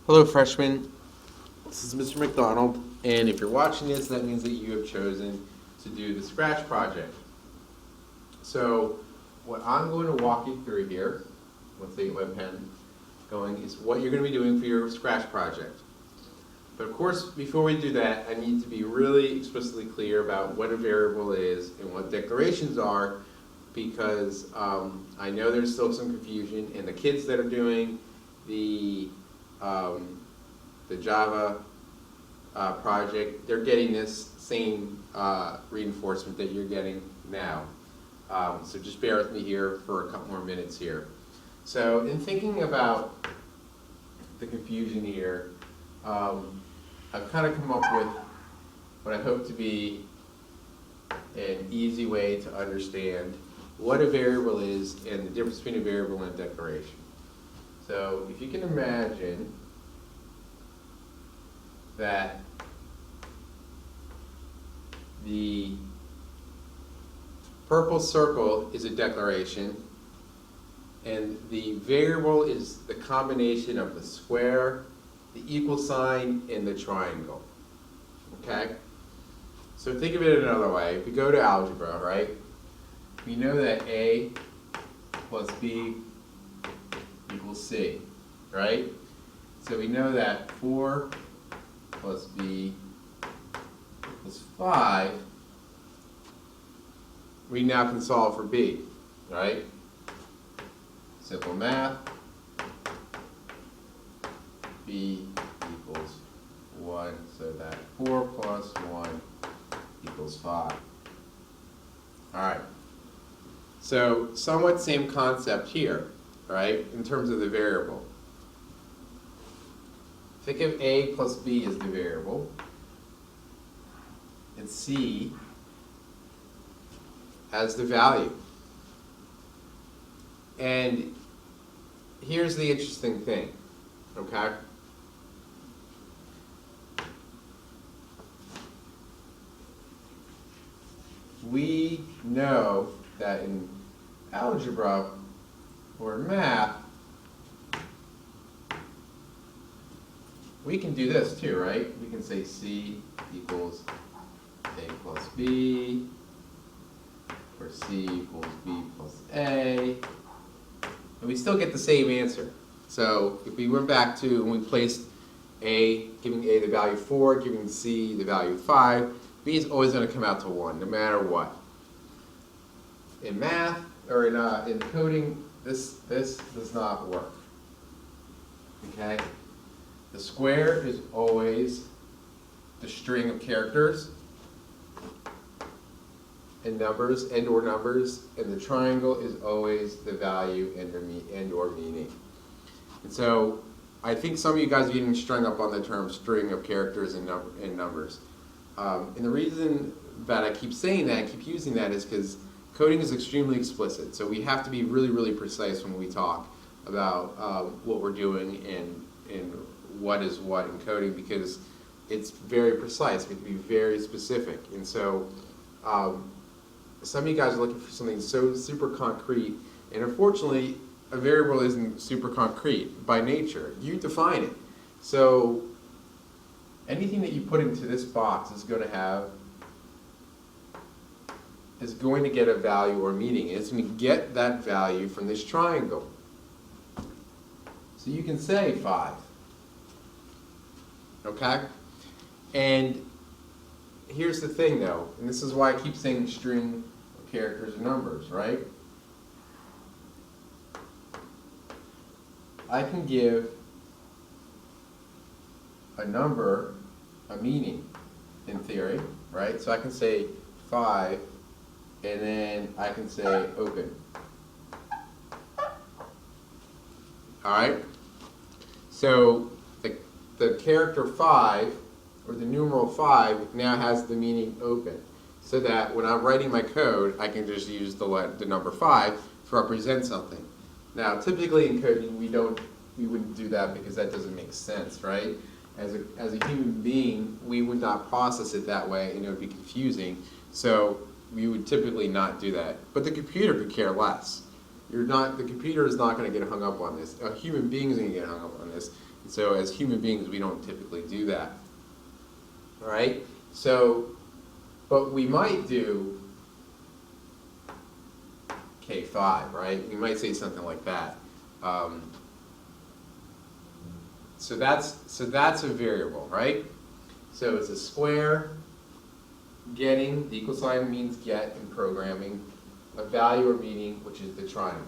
Hello, freshmen. This is Mr. McDonald, and if you're watching this, that means that you have chosen to do the Scratch Project. So, what I'm going to walk you through here, let's get my pen going, is what you're going to be doing for your Scratch Project. But of course, before we do that, I need to be really explicitly clear about what a variable is and what declarations are, because I know there's still some confusion, and the kids that are doing the Java project, they're getting this same reinforcement that you're getting now. So just bear with me here for a couple more minutes here. So in thinking about the confusion here, I've kind of come up with what I hope to be an easy way to understand what a variable is and the difference between a variable and a declaration. So if you can imagine that the purple circle is a declaration and the variable is the combination of the square, the equal sign, and the triangle. Okay? So think of it another way. If we go to algebra, right? We know that A plus B equals C, right? So we know that 4 plus B equals 5. We now can solve for B, right? Simple math. B equals 1, so that 4 plus 1 equals 5. All right. So somewhat same concept here, right, in terms of the variable. Think of A plus B as the variable, and C as the value. And here's the interesting thing, okay? We know that in algebra or math, we can do this too, right? We can say C equals A plus B, or C equals B plus A, and we still get the same answer. So if we went back to when we placed A, giving A the value 4, giving C the value 5, B is always going to come out to 1, no matter what. In math, or in coding, this does not work. Okay? The square is always the string of characters and numbers or numbers, and the triangle is always the value and or meaning. And so I think some of you guys are getting strung up on the term string of characters and numbers. And the reason that I keep saying that, I keep using that, is because coding is extremely explicit. So we have to be really, really precise when we talk about what we're doing and what is what in coding, because it's very precise. We have to be very specific. And so some of you guys are looking for something so super concrete, and unfortunately, a variable isn't super concrete by nature. You define it. So anything that you put into this box is going to get a value or meaning. It's going to get that value from this triangle. So you can say 5. Okay? And here's the thing though, and this is why I keep saying string of characters and numbers, right? I can give a number a meaning in theory, right? So I can say 5, and then I can say open. All right? So the character 5, or the numeral 5, now has the meaning open. So that when I'm writing my code, I can just use the number 5 to represent something. Now, typically in coding, we wouldn't do that because that doesn't make sense, right? As a human being, we would not process it that way, and it would be confusing. So we would typically not do that. But the computer could care less. The computer is not going to get hung up on this. A human being is going to get hung up on this. So as human beings, we don't typically do that. All right? So, but we might do K5, right? We might say something like that. So that's a variable, right? So it's a square, getting, the equal sign means get in programming, a value or meaning, which is the triangle.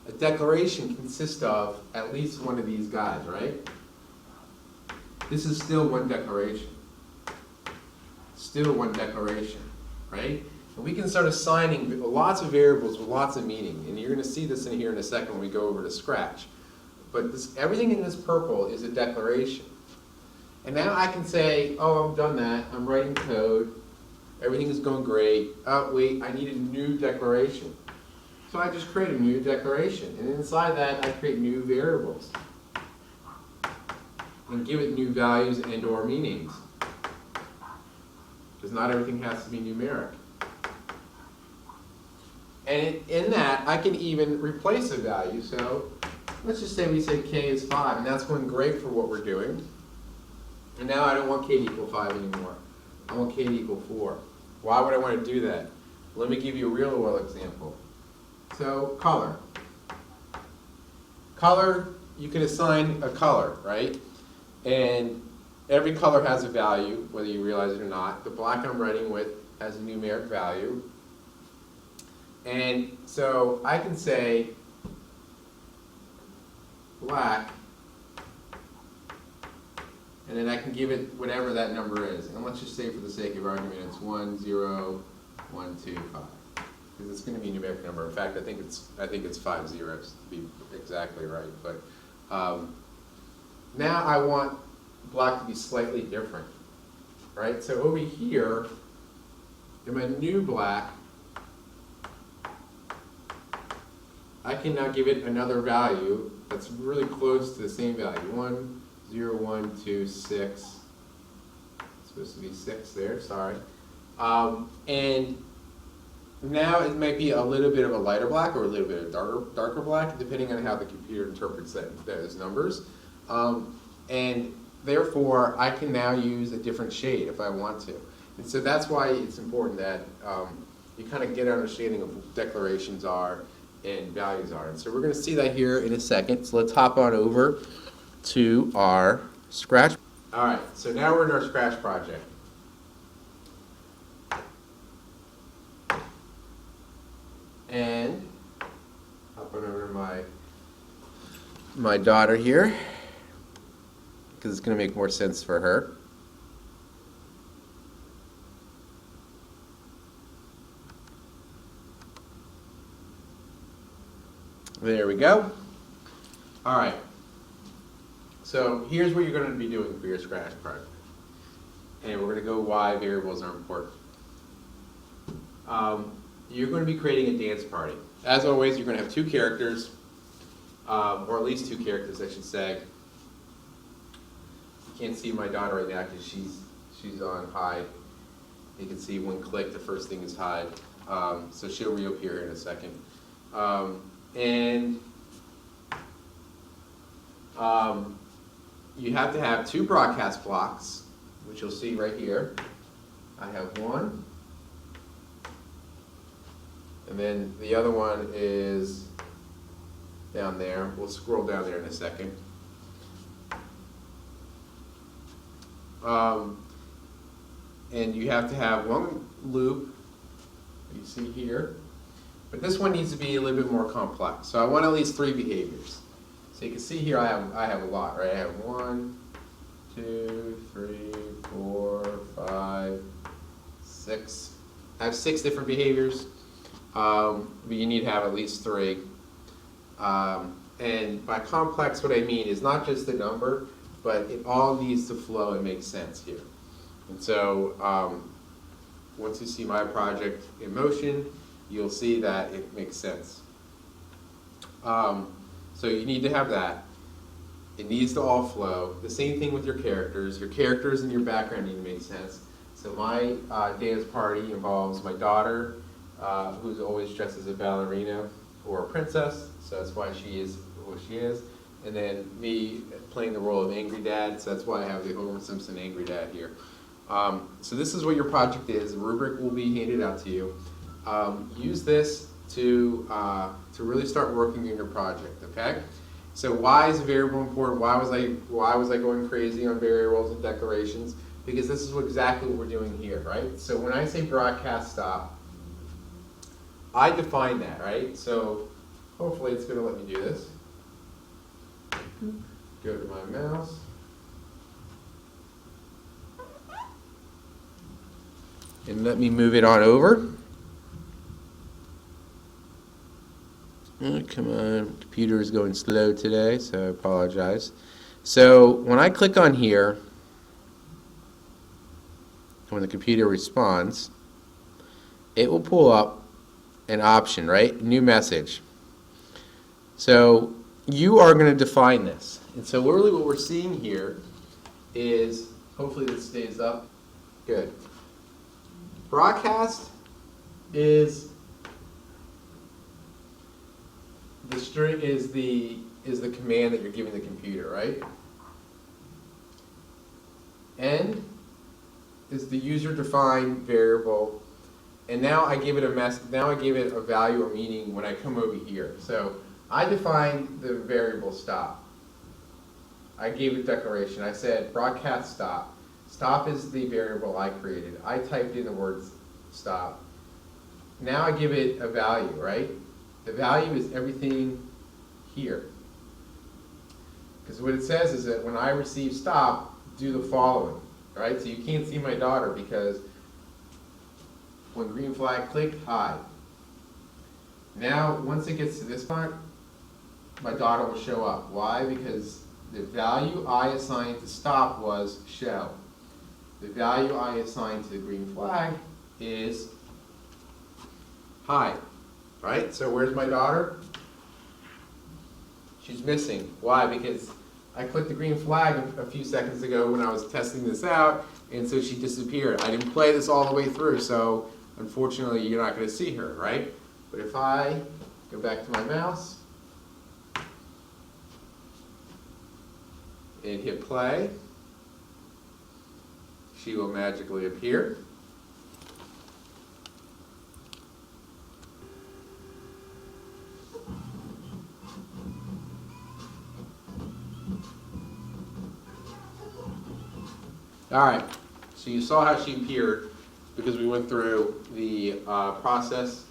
A declaration consists of at least one of these guys, right? This is still one declaration. Still one declaration, right? And we can start assigning lots of variables with lots of meaning. And you're going to see this in here in a second when we go over to Scratch. But this, everything in this purple is a declaration. And now I can say, oh, I've done that. I'm writing code. Everything is going great. Oh, wait, I need a new declaration. So I just create a new declaration. And inside that, I create new variables. And give it new values and or meanings. Because not everything has to be numeric. And in that, I can even replace a value. So let's just say we say k is 5, and that's going great for what we're doing. And now I don't want k to equal 5 anymore. I want k to equal 4. Why would I want to do that? Let me give you a real world example. So color. Color, you can assign a color, right? And every color has a value, whether you realize it or not. The black I'm writing with has a numeric value. And so I can say black, and then I can give it whatever that number is. And let's just say for the sake of argument it's 1, 0, 1, 2, 5. Because it's going to be a numeric number. In fact, I think it's 5 zeros to be exactly right. But now I want black to be slightly different, right? So over here, in my new black, I can now give it another value that's really close to the same value. 1, 0, 1, 2, 6. It's supposed to be 6 there, sorry. And now it might be a little bit of a lighter black or a little bit of darker black, depending on how the computer interprets those numbers. And therefore, I can now use a different shade if I want to. And so that's why it's important that you kind of get an understanding of what declarations are and values are. And so we're going to see that here in a second. So let's hop on over to our Scratch. All right, so now we're in our Scratch project. And hop on over to my daughter here, because it's going to make more sense for her. There we go. All right. So here's what you're going to be doing for your Scratch project. And we're going to go why variables are important. You're going to be creating a dance party. As always, you're going to have 2 characters, or at least 2 characters, I should say. You can't see my daughter right now because she's on hide. You can see when click, the first thing is hide. So she'll reappear in a second. You have to have 2 broadcast blocks, which you'll see right here. I have one, and then the other one is down there. We'll scroll down there in a second. And you have to have one loop, you see here. But this one needs to be a little bit more complex. So I want at least 3 behaviors. So you can see here I have a lot, right? I have 1, 2, 3, 4, 5, 6. I have 6 different behaviors, but you need to have at least 3. And by complex, what I mean is not just the number, but it all needs to flow and make sense here. And so once you see my project in motion, you'll see that it makes sense. So you need to have that. It needs to all flow. The same thing with your characters. Your characters and your background need to make sense. So my dance party involves my daughter, who's always dressed as a ballerina or a princess, so that's why she is what she is. and then me playing the role of angry dad, so that's why I have the Homer Simpson angry dad here. So this is what your project is. The rubric will be handed out to you. Use this to really start working on your project, okay? So why is a variable important? Why was I going crazy on variables and declarations? Because this is exactly what we're doing here, right? So when I say broadcast stop, I define that, right? So hopefully it's going to let me do this. Go to my mouse. And let me move it on over. Oh, come on, computer is going slow today, so I apologize. So when I click on here, when the computer responds, it will pull up an option, right? New message. So you are going to define this. And so really what we're seeing here is, hopefully this stays up. Good. Broadcast is the string is the command that you're giving the computer, right? End is the user-defined variable, and now I give it a value or meaning when I come over here. So I defined the variable stop. I gave it declaration. I said broadcast stop. Stop is the variable I created. I typed in the words stop. Now I give it a value, right? The value is everything here. Because what it says is that when I receive stop, do the following, right? So you can't see my daughter because when green flag clicked, hide. Now, once it gets to this part, my daughter will show up. Why? Because the value I assigned to stop was show. The value I assigned to the green flag is hide, right? So where's my daughter? She's missing. Why? Because I clicked the green flag a few seconds ago when I was testing this out, and so she disappeared. I didn't play this all the way through, so unfortunately you're not going to see her, right? But if I go back to my mouse and hit play, she will magically appear. All right, so you saw how she appeared because we went through the process.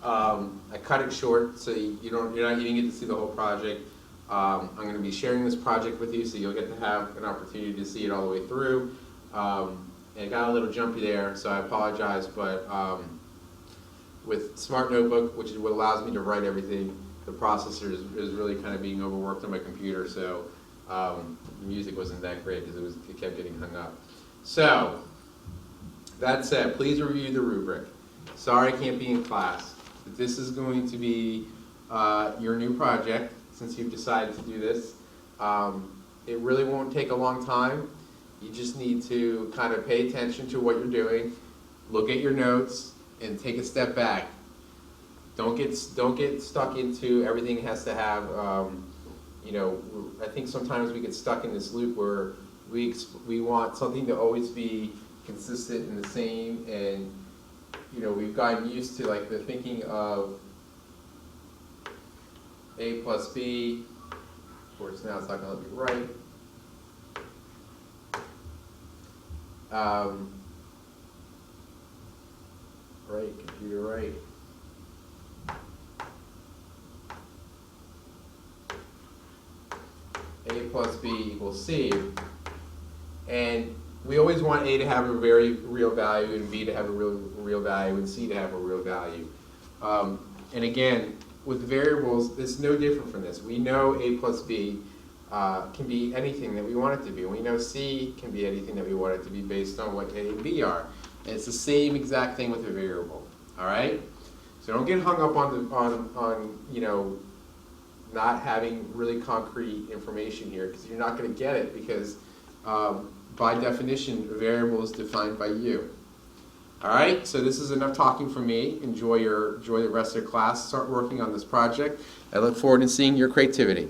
I cut it short so you didn't get to see the whole project. I'm going to be sharing this project with you, so you'll get to have an opportunity to see it all the way through. And it got a little jumpy there, so I apologize, but with Smart Notebook, which is what allows me to write everything, the processor is really kind of being overworked on my computer, so the music wasn't that great because it kept getting hung up. So, that said, please review the rubric. Sorry I can't be in class, but this is going to be your new project since you've decided to do this. It really won't take a long time. You just need to kind of pay attention to what you're doing, look at your notes, and take a step back. Don't get stuck into everything has to have. I think sometimes we get stuck in this loop where we want something to always be consistent and the same, and we've gotten used to like the thinking of A plus B. Of course, now it's not going to let me write. Right, computer, right. A plus B equals C, and we always want A to have a very real value, and B to have a real value, and C to have a real value. And again, with variables, it's no different from this. We know A plus B can be anything that we want it to be. We know C can be anything that we want it to be based on what A and B are. And it's the same exact thing with a variable. All right. So don't get hung up on not having really concrete information here, because you're not going to get it, because by definition a variable is defined by you. All right, so this is enough talking for me. Enjoy the rest of your class. Start working on this project. I look forward to seeing your creativity.